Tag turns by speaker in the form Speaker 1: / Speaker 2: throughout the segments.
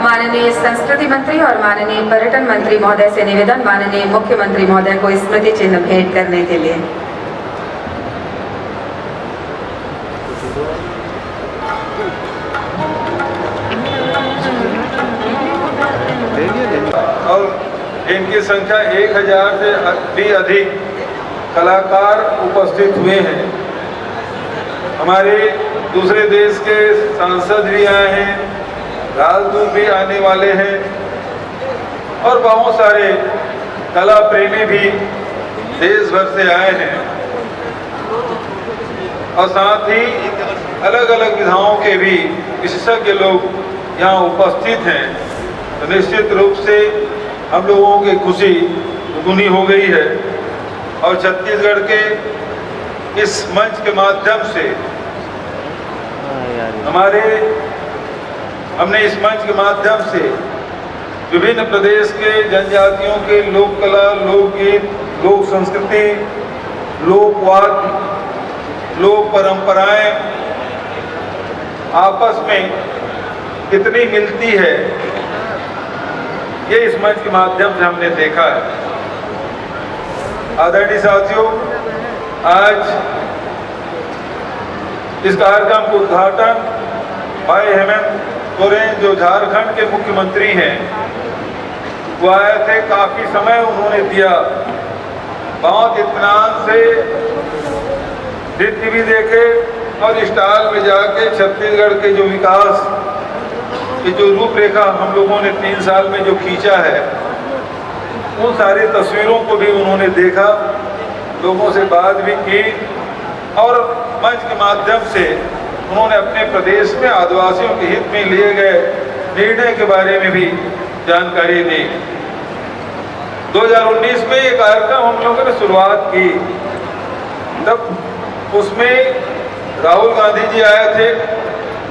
Speaker 1: माननीय संस्कृति मंत्री और माननीय पर्यटन मंत्री महोदय से निवेदन, माननीय मुख्यमंत्री महोदय को स्मृति चिन्ह भेंट करने के लिए।
Speaker 2: और इनकी संख्या 1000 से भी अधिक कलाकार उपस्थित हुए हैं। हमारे दूसरे देश के सांसद भी आए हैं, राजदूत भी आने वाले हैं और बहुत सारे कला प्रेमी भी देश भर से आए हैं और साथ ही अलग अलग विधाओं के भी विशेषज्ञ लोग यहाँ उपस्थित हैं। तो निश्चित रूप से हम लोगों की खुशी दुगुनी हो गई है और छत्तीसगढ़ के इस मंच के माध्यम से हमने इस मंच के माध्यम से विभिन्न प्रदेश के जनजातियों के लोक कला, लोकगीत, लोक संस्कृति, लोकवाद, लोक परंपराएं आपस में कितनी मिलती है, ये इस मंच के माध्यम से हमने देखा है। आदरणीय साथियों, आज इस कार्यक्रम का उद्घाटन भाई हेमंत सोरेन जो झारखंड के मुख्यमंत्री हैं वो आए थे। काफी समय उन्होंने दिया, बहुत इत्मीनान से नृत्य भी देखे और स्टाल में जाके छत्तीसगढ़ के जो विकास की जो रूपरेखा हम लोगों ने 3 साल में जो खींचा है उन सारी तस्वीरों को भी उन्होंने देखा, लोगों से बात भी की और मंच के माध्यम से उन्होंने अपने प्रदेश में आदिवासियों के हित में लिए गए निर्णय के बारे में भी जानकारी दी। 2019 में ये कार्यक्रम हम लोगों ने शुरुआत की, तब उसमें राहुल गांधी जी आए थे।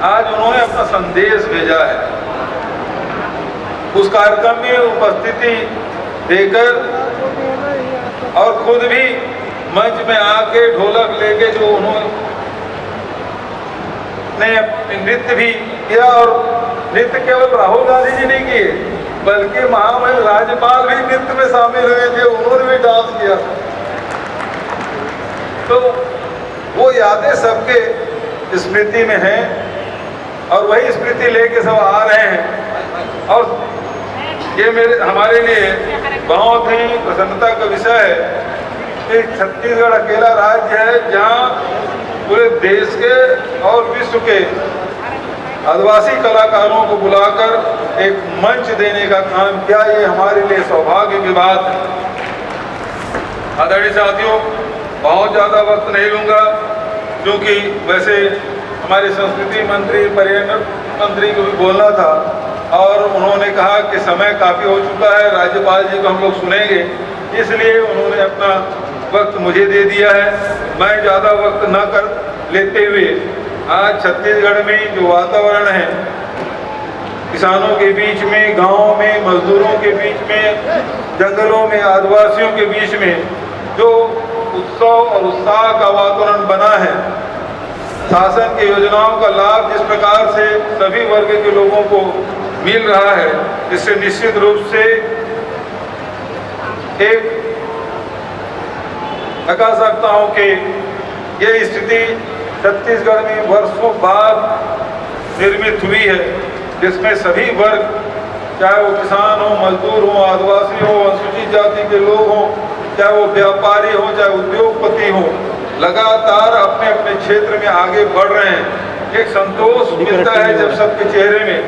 Speaker 2: आज उन्होंने अपना संदेश भेजा है। उस कार्यक्रम में उपस्थिति देकर और खुद भी मंच में आके ढोलक लेके जो उन्होंने नृत्य भी किया और नृत्य केवल राहुल गांधी जी नहीं किए बल्कि महामहिम राज्यपाल भी नृत्य में शामिल हुए थे, उन्होंने भी डांस किया। तो वो यादें सबके स्मृति में हैं और वही स्मृति लेके सब आ रहे हैं और ये हमारे लिए बहुत ही प्रसन्नता का विषय है कि छत्तीसगढ़ अकेला राज्य है जहाँ पूरे देश के और विश्व के आदिवासी कलाकारों को बुलाकर एक मंच देने का काम किया। ये हमारे लिए सौभाग्य की बात है। आदरणीय साथियों, बहुत ज़्यादा वक्त नहीं लूँगा क्योंकि वैसे हमारे संस्कृति मंत्री, पर्यटन मंत्री को भी बोलना था और उन्होंने कहा कि समय काफ़ी हो चुका है, राज्यपाल जी को हम लोग सुनेंगे, इसलिए उन्होंने अपना वक्त मुझे दे दिया है। मैं ज़्यादा वक्त न कर लेते हुए आज छत्तीसगढ़ में जो वातावरण है, किसानों के बीच में, गाँव में, मजदूरों के बीच में, जंगलों में, आदिवासियों के बीच में जो उत्सव और उत्साह का वातावरण बना है, शासन की योजनाओं का लाभ जिस प्रकार से सभी वर्ग के लोगों को मिल रहा है, इससे निश्चित रूप से एक कह सकता हूँ कि ये स्थिति छत्तीसगढ़ में वर्षों बाद निर्मित हुई है, जिसमें सभी वर्ग, चाहे वो किसान हो, मजदूर हो, आदिवासी हो, अनुसूचित जाति के लोग हों, चाहे वो व्यापारी हो, चाहे उद्योगपति हो, लगातार अपने अपने क्षेत्र में आगे बढ़ रहे हैं। एक संतोष मिलता है जब सबके चेहरे में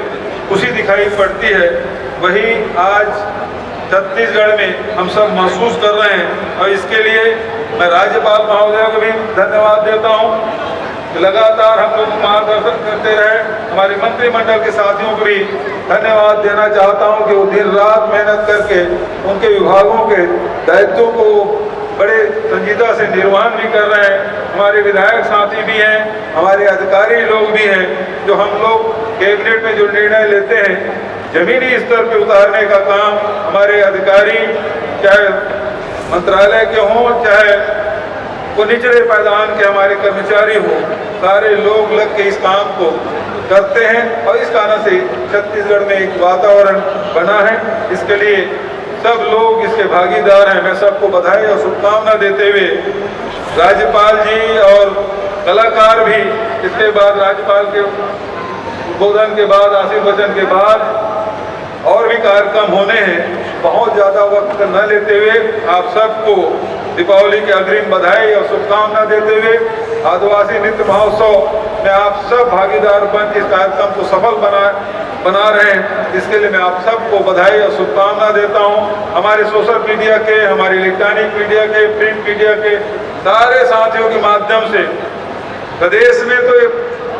Speaker 2: खुशी दिखाई पड़ती है। वही आज छत्तीसगढ़ में हम सब महसूस कर रहे हैं और इसके लिए मैं राज्यपाल महोदय को भी धन्यवाद देता हूँ। लगातार हम लोग मार्गदर्शन करते रहे। हमारे मंत्रिमंडल के साथियों को भी धन्यवाद देना चाहता हूँ कि वो दिन रात मेहनत करके उनके विभागों के दायित्वों को बड़े संजीदा से निर्वहन भी कर रहे हैं। हमारे विधायक साथी भी हैं, हमारे अधिकारी लोग भी हैं, जो हम लोग कैबिनेट में जो निर्णय लेते हैं जमीनी स्तर पे उतारने का काम हमारे अधिकारी, चाहे मंत्रालय के हों, चाहे वो निचले पायदान के हमारे कर्मचारी हों, सारे लोग लग के इस काम को करते हैं और इस कारण से छत्तीसगढ़ में एक वातावरण बना है। इसके लिए सब लोग इसके भागीदार हैं। मैं सबको बधाई और शुभकामना देते हुए राज्यपाल जी और कलाकार भी इसके बाद राज्यपाल के उद्बोधन के बाद आशीर्वचन के बाद और भी कार्यक्रम होने हैं। बहुत ज़्यादा वक्त न लेते हुए आप सबको दीपावली की अग्रिम बधाई और शुभकामना देते हुए आदिवासी नृत्य महोत्सव में आप सब भागीदार बन इस कार्यक्रम को सफल बना रहे हैं। इसके लिए मैं आप सबको बधाई और शुभकामना देता हूं। हमारे सोशल मीडिया के, हमारे इलेक्ट्रॉनिक मीडिया के, प्रिंट मीडिया के सारे साथियों के माध्यम से प्रदेश में तो ये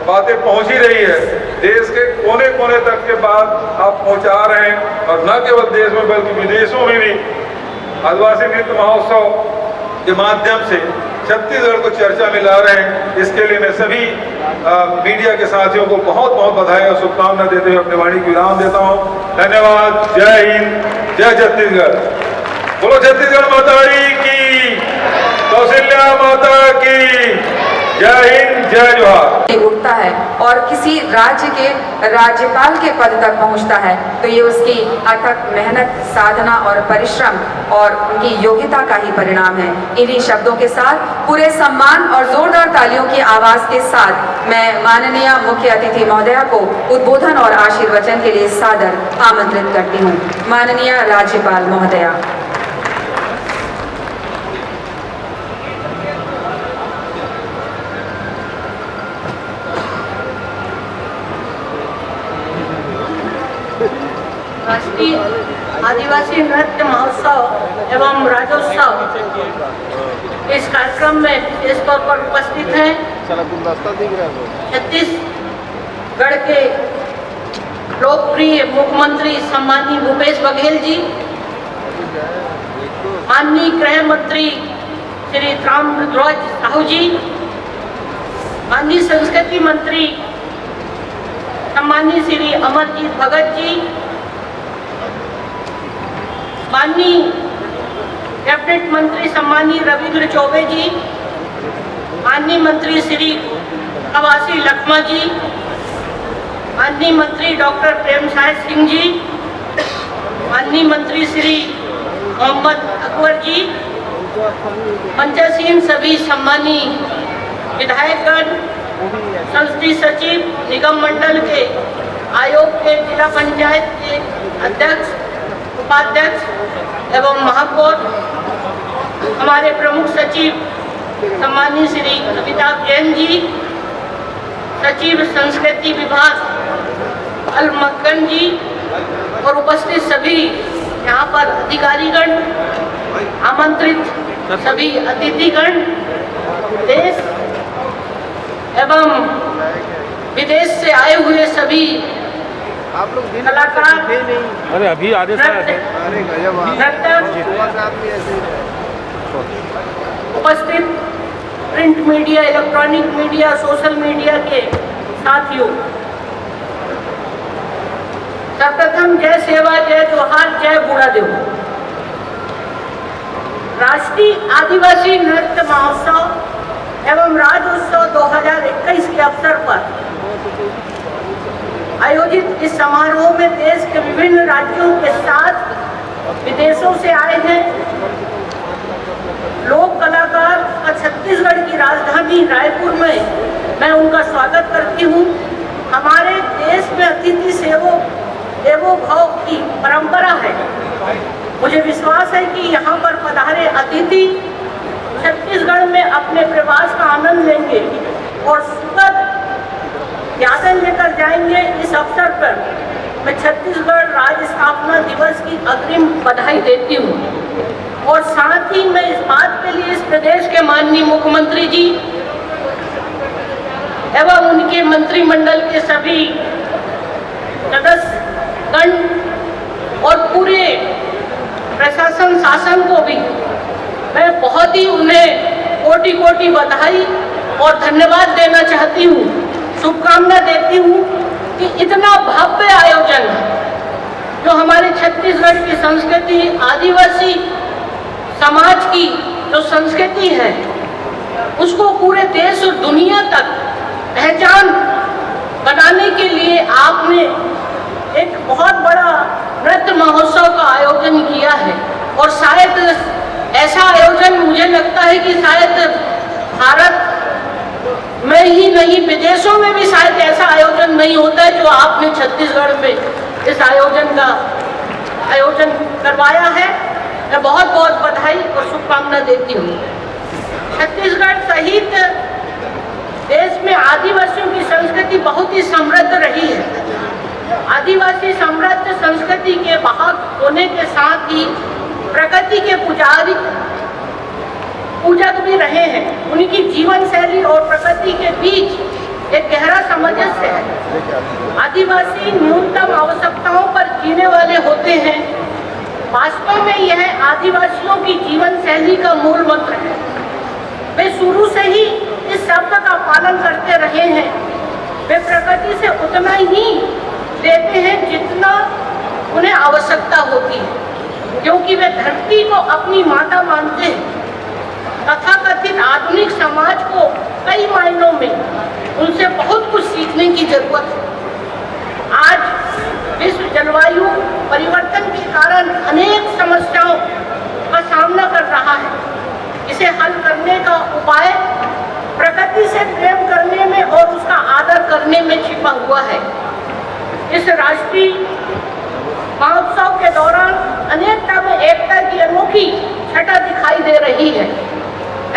Speaker 2: बातें पहुंच ही रही है, देश के कोने कोने तक के बात आप पहुंचा रहे हैं और न केवल देश में बल्कि विदेशों में भी आदिवासी नृत्य महोत्सव के माध्यम से छत्तीसगढ़ को चर्चा में ला रहे हैं। इसके लिए मैं सभी मीडिया के साथियों को बहुत बहुत बधाई और शुभकामना देते हुए अपने वाणी की विराम देता हूँ। धन्यवाद। जय हिंद, जय छत्तीसगढ़। बोलो छत्तीसगढ़ माता की, कौशल्या माता की जय हिंद, जय जोहार।
Speaker 1: उठता है और किसी राज्य के राज्यपाल के पद तक पहुंचता है तो ये उसकी अथक मेहनत, साधना और परिश्रम और उनकी योग्यता का ही परिणाम है। इन्हीं शब्दों के साथ पूरे सम्मान और जोरदार तालियों की आवाज के साथ मैं माननीय मुख्य अतिथि महोदया को उद्बोधन और आशीर्वचन के लिए सादर आमंत्रित करती हूँ। माननीय राज्यपाल महोदया।
Speaker 3: राष्ट्रीय आदिवासी नृत्य महोत्सव एवं राज्योत्सव इस कार्यक्रम में इस तौर पर उपस्थित हैं छत्तीसगढ़ के लोकप्रिय मुख्यमंत्री सम्माननीय भूपेश बघेल जी, माननीय गृह मंत्री श्री ताम्रध्वज साहू जी, माननीय संस्कृति मंत्री सम्माननीय श्री अमरजीत भगत जी, माननीय कैबिनेट मंत्री सम्माननीय रविंद्र चौबे जी, माननीय मंत्री श्री कवासी लखमा जी, माननीय मंत्री डॉक्टर प्रेमसाय सिंह जी, माननीय मंत्री श्री मोहम्मद अकबर जी, मंचासीन सभी सम्मानीय विधायकगण, संसदीय सचिव, निगम मंडल के आयोग के, जिला पंचायत के अध्यक्ष, उपाध्यक्ष एवं महापौर, हमारे प्रमुख सचिव सम्माननीय श्री अमिताभ जैन जी, सचिव संस्कृति विभाग अल मक्कन जी और उपस्थित सभी यहाँ पर अधिकारीगण, आमंत्रित सभी अतिथिगण, देश एवं विदेश से आए हुए सभी
Speaker 4: आप लोग
Speaker 3: कलाकार,
Speaker 4: अरे अभी आदेश
Speaker 3: उपस्थित print media, electronic media, social media के साथियों, सर्वप्रथम जय सेवा, जय जोहार, जय बूढ़ादेव। राष्ट्रीय आदिवासी नृत्य महोत्सव एवं राज्योत्सव 2021 के अवसर पर आयोजित इस समारोह में देश के विभिन्न राज्यों के साथ विदेशों से आए हैं लोक कलाकार और छत्तीसगढ़ की राजधानी रायपुर में मैं उनका स्वागत करती हूँ। हमारे देश में अतिथि देवो भव की परंपरा है। मुझे विश्वास है कि यहाँ पर पधारे अतिथि छत्तीसगढ़ में अपने प्रवास का आनंद लेंगे और सुखद यादें लेकर जाएंगे। इस अवसर पर मैं छत्तीसगढ़ राज्य स्थापना दिवस की अग्रिम बधाई देती हूँ और साथ ही मैं इस बात के लिए इस प्रदेश के माननीय मुख्यमंत्री जी एवं उनके मंत्रिमंडल के सभी सदस्यगण और पूरे प्रशासन शासन को भी मैं बहुत ही उन्हें कोटि कोटि बधाई और धन्यवाद देना चाहती हूँ, शुभकामना देती हूँ कि इतना भव्य आयोजन जो हमारे छत्तीसगढ़ की संस्कृति, आदिवासी समाज की जो संस्कृति है उसको पूरे देश और दुनिया तक पहचान बनाने के लिए आपने एक बहुत बड़ा नृत्य महोत्सव का आयोजन किया है। और शायद ऐसा आयोजन मुझे लगता है कि शायद भारत में ही नहीं, विदेशों में भी शायद ऐसा आयोजन नहीं होता है जो आपने छत्तीसगढ़ में इस आयोजन करवाया है। मैं बहुत बहुत बधाई और शुभकामना देती हूँ। छत्तीसगढ़ सहित देश में आदिवासियों की संस्कृति बहुत ही समृद्ध रही है। आदिवासी समृद्ध संस्कृति के वाहक होने के साथ ही प्रकृति के पूजक भी रहे हैं। उनकी जीवन शैली और प्रकृति के बीच एक गहरा सामंजस्य है। आदिवासी न्यूनतम आवश्यकताओं पर जीने वाले होते हैं। वास्तव में यह आदिवासियों की जीवन शैली का मूल मंत्र है। वे शुरू से ही इस शब्द का पालन करते रहे हैं। वे प्रकृति से उतना ही देते हैं जितना उन्हें आवश्यकता होती है, क्योंकि वे धरती को अपनी माता मानते हैं। तथाकथित आधुनिक समाज को कई मायनों में उनसे बहुत कुछ सीखने की जरूरत है। आज विश्व जलवायु परिवर्तन के कारण अनेक समस्याओं का सामना कर रहा है। इसे हल करने का उपाय प्रकृति से प्रेम करने में और उसका आदर करने में छिपा हुआ है। इस राष्ट्रीय महोत्सव के दौरान अनेकता में एकता की अनोखी छटा दिखाई दे रही है।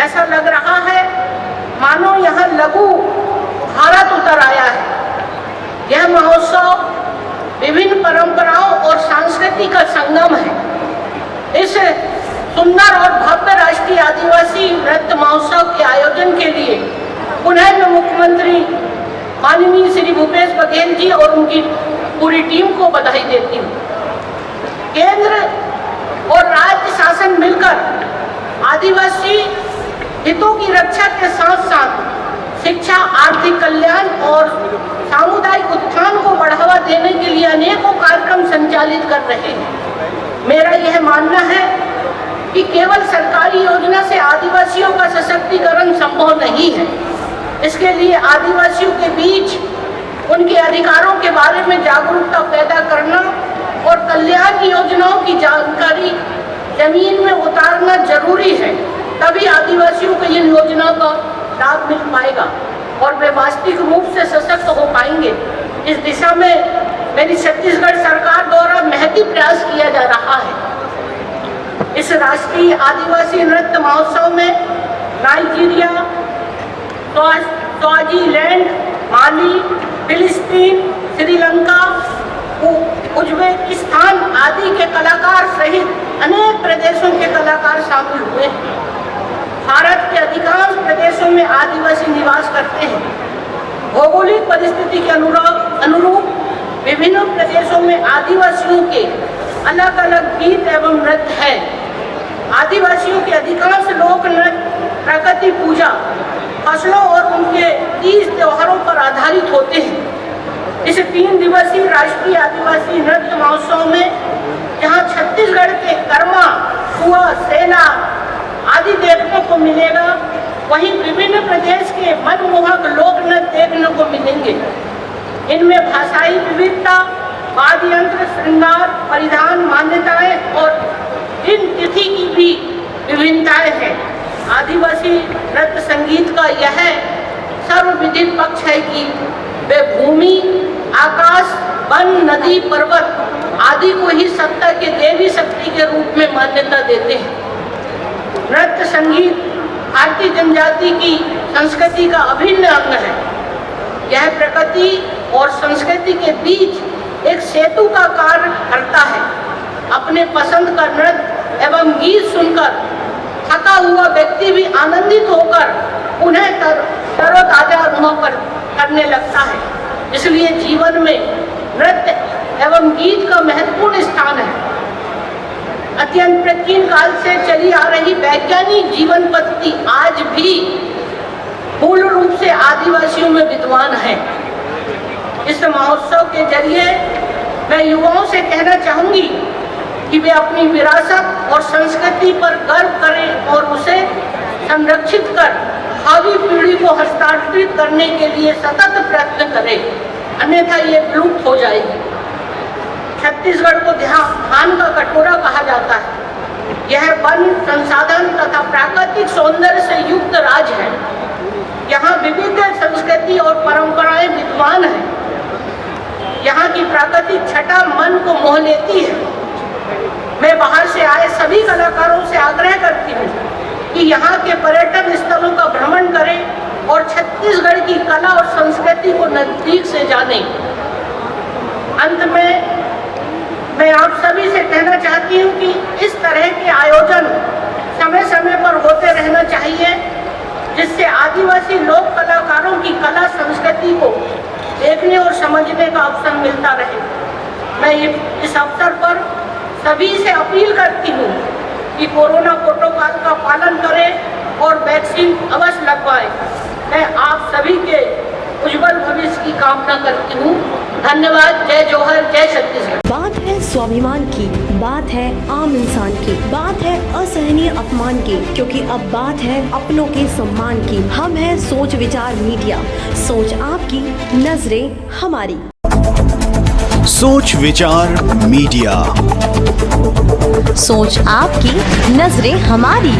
Speaker 3: ऐसा लग रहा है मानो यहाँ लघु भारत उतर आया है। यह महोत्सव विभिन्न परंपराओं और संस्कृति का संगम है। इस सुंदर और भव्य राष्ट्रीय आदिवासी नृत्य महोत्सव के आयोजन के लिए पुनः मैं मुख्यमंत्री माननीय श्री भूपेश बघेल जी और उनकी पूरी टीम को बधाई देती हूँ। केंद्र और राज्य शासन मिलकर आदिवासी हितों की रक्षा के साथ साथ शिक्षा, आर्थिक कल्याण और सामुदायिक उत्थान को बढ़ावा देने के लिए अनेकों कार्यक्रम संचालित कर रहे हैं। मेरा यह मानना है कि केवल सरकारी योजना से आदिवासियों का सशक्तिकरण संभव नहीं है। इसके लिए आदिवासियों के बीच उनके अधिकारों के बारे में जागरूकता पैदा करना और कल्याण की योजनाओं की जानकारी जमीन में उतारना जरूरी है। तभी आदिवासियों को इन योजनाओं का लाभ मिल पाएगा और वे वास्तविक रूप से सशक्त हो पाएंगे। इस दिशा में मेरी छत्तीसगढ़ सरकार द्वारा महती प्रयास किया जा रहा है। इस राष्ट्रीय आदिवासी नृत्य महोत्सव में नाइजीरिया, स्वाजीलैंड, माली, फिलिस्तीन, श्रीलंका, उज्बेकिस्तान आदि के कलाकार सहित अनेक प्रदेशों के कलाकार शामिल हुए हैं। भारत के अधिकांश प्रदेशों में आदिवासी निवास करते हैं। भौगोलिक परिस्थिति के अनुरूप विभिन्न प्रदेशों में आदिवासियों के अलग अलग गीत एवं नृत्य हैं। आदिवासियों के अधिकांश लोक नृत्य प्रकृति पूजा, फसलों और उनके तीज त्योहारों पर आधारित होते हैं। इस 3 दिवसीय राष्ट्रीय आदिवासी नृत्य महोत्सव में जहां छत्तीसगढ़ के कर्मा, कुआ, सेला आदि देखने को मिलेगा, वहीं विभिन्न प्रदेश के मनमोहक लोक नृत्य देखने को मिलेंगे। इनमें भाषाई विविधता, वाद्य यंत्र, श्रृंगार, परिधान, मान्यताएं और इन तिथि की भी विभिन्नताएं हैं। आदिवासी नृत्य संगीत का यह सर्वविदित पक्ष है कि वे भूमि, आकाश, वन, नदी, पर्वत आदि को ही सत्ता के देवी शक्ति के रूप में मान्यता देते हैं। नृत्य संगीत भारतीय जनजाति की संस्कृति का अभिन्न अंग है। यह प्रकृति और संस्कृति के बीच एक सेतु का कार्य करता है। अपने पसंद का नृत्य एवं गीत सुनकर थका हुआ व्यक्ति भी आनंदित होकर उन्हें तरोताजा अनुभव करने लगता है। इसलिए जीवन में नृत्य एवं गीत का महत्वपूर्ण स्थान है। अत्यंत प्राचीन काल से चली आ रही वैज्ञानिक जीवन पद्धति आज भी पूर्ण रूप से आदिवासियों में विद्यमान है। इस महोत्सव के जरिए मैं युवाओं से कहना चाहूंगी कि वे अपनी विरासत और संस्कृति पर गर्व करें और उसे संरक्षित कर भावी पीढ़ी को हस्तांतरित करने के लिए सतत प्रयत्न करें, अन्यथा ये विलुप्त हो जाएगी। छत्तीसगढ़ को धान का कटोरा कहा जाता है। यह वन संसाधन तथा प्राकृतिक सौंदर्य से युक्त राज्य है। यहाँ विविध संस्कृति और परंपराएं विद्यमान हैं। यहाँ की प्राकृतिक छटा मन को मोह लेती है। मैं बाहर से आए सभी कलाकारों से आग्रह करती हूँ कि यहाँ के पर्यटन स्थलों का भ्रमण करें और छत्तीसगढ़ की कला और संस्कृति को नजदीक से जानें। अंत में मैं आप सभी से कहना चाहती हूँ कि इस तरह के आयोजन समय समय पर होते रहना चाहिए, जिससे आदिवासी लोक कलाकारों की कला संस्कृति को देखने और समझने का अवसर मिलता रहे। मैं इस अवसर पर सभी से अपील करती हूँ कि कोरोना प्रोटोकॉल का पालन करें और वैक्सीन अवश्य लगवाएं। मैं आप सभी के उज्जवल भविष्य की कामना करती हूँ। धन्यवाद। जय जोहर, जय छत्तीसगढ़।
Speaker 5: बात है स्वाभिमान की, बात है आम इंसान की, बात है असहनीय अपमान की, क्योंकि अब बात है अपनों के सम्मान की। हम हैं सोच विचार मीडिया, सोच आपकी, नजरें हमारी।
Speaker 6: सोच विचार मीडिया,
Speaker 5: सोच आपकी, नजरें हमारी।